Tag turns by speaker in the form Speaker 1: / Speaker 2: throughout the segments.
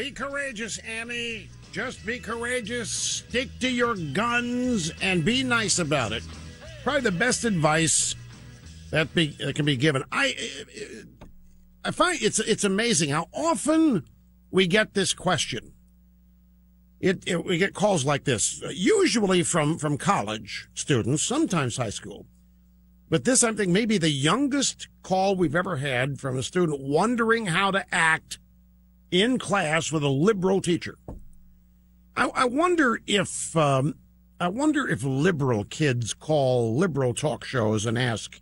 Speaker 1: Be courageous, Annie. Just be courageous. Stick to your guns and be nice about it. Probably the best advice that can be given. I find it's amazing how often we get this question. We get calls like this, usually from college students, sometimes high school. But this, I think, may be the youngest call we've ever had from a student wondering how to act in class with a liberal teacher. I wonder if liberal kids call liberal talk shows and ask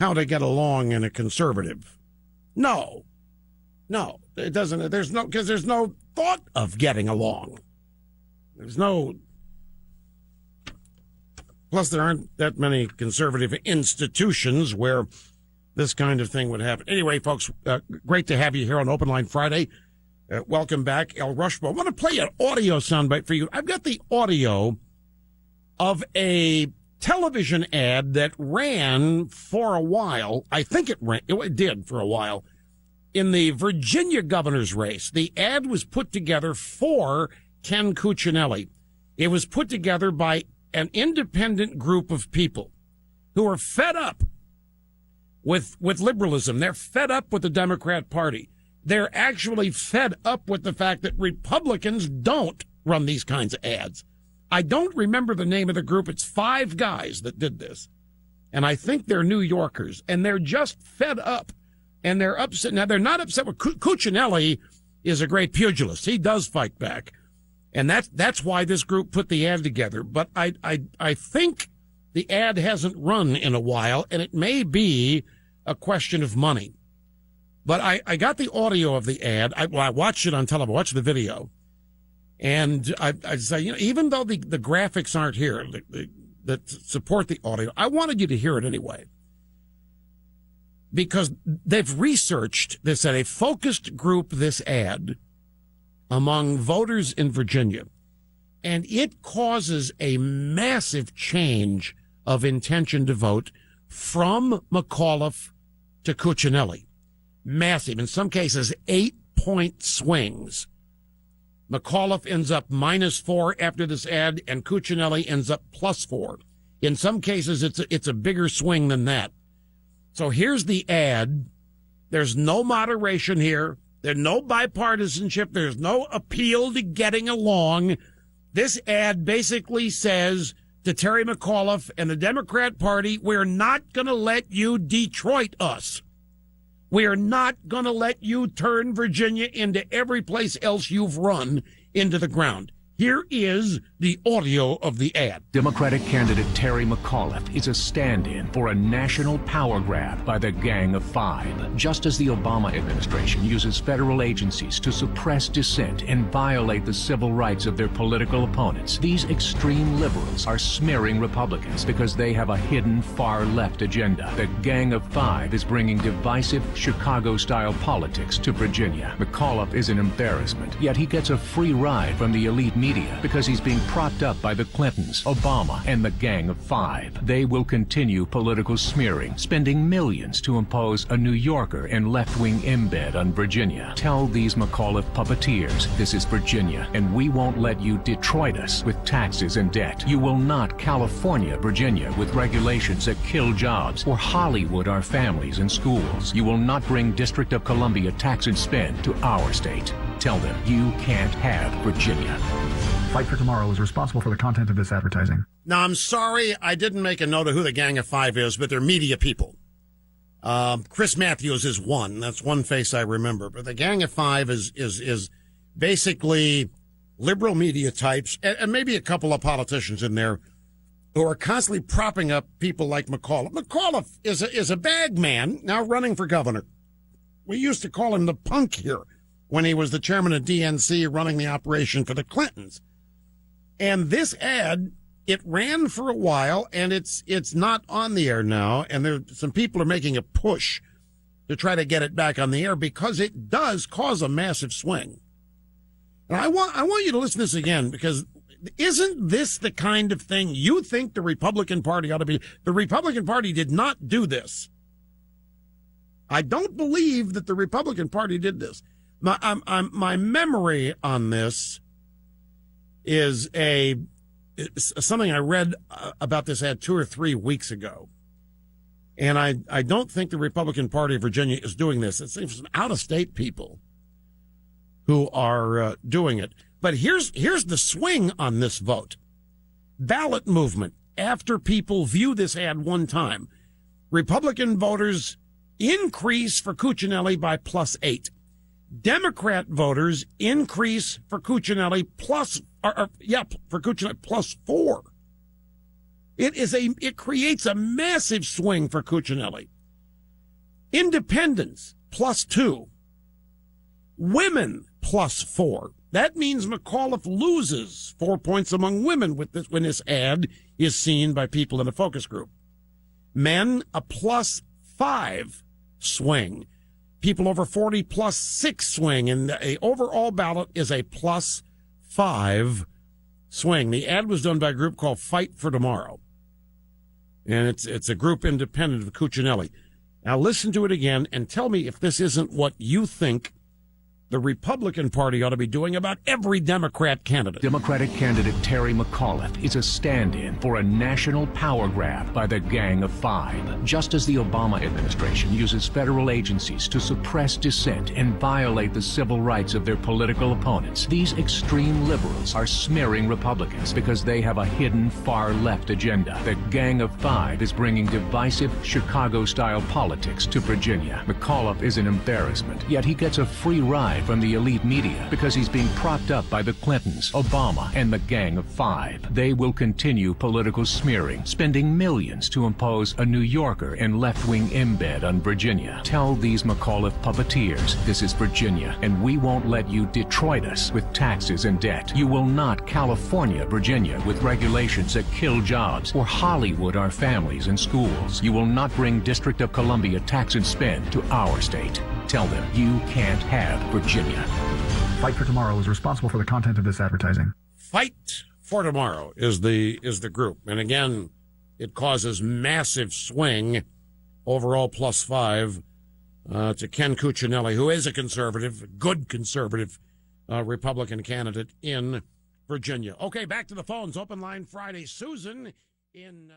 Speaker 1: how to get along in a conservative. No, it doesn't. There's no thought of getting along. There's no. Plus, there aren't that many conservative institutions where this kind of thing would happen. Anyway, folks, great to have you here on Open Line Friday. Welcome back, El Rushbo. I want to play an audio soundbite for you. I've got the audio of a television ad that ran for a while. I think it did for a while in the Virginia governor's race. The ad was put together for Ken Cuccinelli. It was put together by an independent group of people who are fed up with liberalism. They're fed up with the Democrat Party. They're actually fed up with the fact that Republicans don't run these kinds of ads. I don't remember the name of the group. It's 5 guys that did this. And I think they're New Yorkers. And they're just fed up. And they're upset. Now, they're not upset with Cuccinelli is a great pugilist. He does fight back. And that's why this group put the ad together. But I think the ad hasn't run in a while, and it may be a question of money. But I got the audio of the ad. I watched it on television. I watched the video. And I say, even though the graphics aren't here that support the audio, I wanted you to hear it anyway. Because they've researched this at a focused group, this ad, among voters in Virginia. And it causes a massive change of intention to vote from McAuliffe to Cuccinelli. Massive. In some cases, 8-point swings. McAuliffe ends up -4 after this ad, and Cuccinelli ends up +4. In some cases, it's a bigger swing than that. So here's the ad. There's no moderation here. There's no bipartisanship. There's no appeal to getting along. This ad basically says to Terry McAuliffe and the Democrat Party, we're not going to let you Detroit us. We're not going to let you turn Virginia into every place else you've run into the ground. Here is the audio of the ad.
Speaker 2: Democratic candidate Terry McAuliffe is a stand-in for a national power grab by the Gang of Five. Just as the Obama administration uses federal agencies to suppress dissent and violate the civil rights of their political opponents, these extreme liberals are smearing Republicans because they have a hidden far-left agenda. The Gang of Five is bringing divisive Chicago-style politics to Virginia. McAuliffe is an embarrassment, yet he gets a free ride from the elite media because he's being propped up by the Clintons, Obama, and the Gang of Five. They will continue political smearing, spending millions to impose a New Yorker and left-wing embed on Virginia. Tell these McAuliffe puppeteers this is Virginia, and we won't let you Detroit us with taxes and debt. You will not California Virginia with regulations that kill jobs, or Hollywood our families and schools. You will not bring District of Columbia tax and spend to our state. Tell them you can't have Virginia.
Speaker 3: Fight for Tomorrow is responsible for the content of this advertising.
Speaker 1: Now, I'm sorry I didn't make a note of who the Gang of Five is, but they're media people. Chris Matthews is one. That's one face I remember. But the Gang of Five is basically liberal media types, and maybe a couple of politicians in there who are constantly propping up people like McAuliffe. McAuliffe is a bag man now running for governor. We used to call him the punk here when he was the chairman of DNC running the operation for the Clintons. And this ad, it ran for a while, and it's not on the air now, and some people are making a push to try to get it back on the air because it does cause a massive swing. And I want you to listen to this again, because isn't this the kind of thing you think the Republican Party ought to be? The Republican Party did not do this. I don't believe that the Republican Party did this. My memory on this is something I read about this ad 2 or 3 weeks ago. And I don't think the Republican Party of Virginia is doing this. It seems some out-of-state people who are doing it. But here's the swing on this vote. Ballot movement. After people view this ad one time, Republican voters increase for Cuccinelli by +8. Democrat voters increase for Cuccinelli +4. It creates a massive swing for Cuccinelli. Independents +2. Women +4. That means McAuliffe loses 4 points among women when this ad is seen by people in a focus group. Men, a +5 swing. People over 40 +6 swing. And a overall ballot is a +5 swing. The ad was done by a group called Fight for Tomorrow. And it's a group independent of Cuccinelli. Now listen to it again and tell me if this isn't what you think the Republican Party ought to be doing about every Democrat candidate.
Speaker 2: Democratic candidate Terry McAuliffe is a stand-in for a national power grab by the Gang of Five. Just as the Obama administration uses federal agencies to suppress dissent and violate the civil rights of their political opponents, these extreme liberals are smearing Republicans because they have a hidden far-left agenda. The Gang of Five is bringing divisive Chicago-style politics to Virginia. McAuliffe is an embarrassment, yet he gets a free ride from the elite media because he's being propped up by the Clintons, Obama, and the Gang of Five. They will continue political smearing, spending millions to impose a New Yorker and left-wing embed on Virginia. Tell these McAuliffe puppeteers this is Virginia, and we won't let you Detroit us with taxes and debt. You will not California Virginia with regulations that kill jobs, or Hollywood our families and schools. You will not bring District of Columbia tax and spend to our state. Tell them you can't have Virginia.
Speaker 3: Fight for Tomorrow is responsible for the content of this advertising.
Speaker 1: Fight for Tomorrow is the group. And again, it causes massive swing, overall +5, to Ken Cuccinelli, who is a conservative, a good conservative Republican candidate in Virginia. Okay, back to the phones. Open line Friday. Susan in...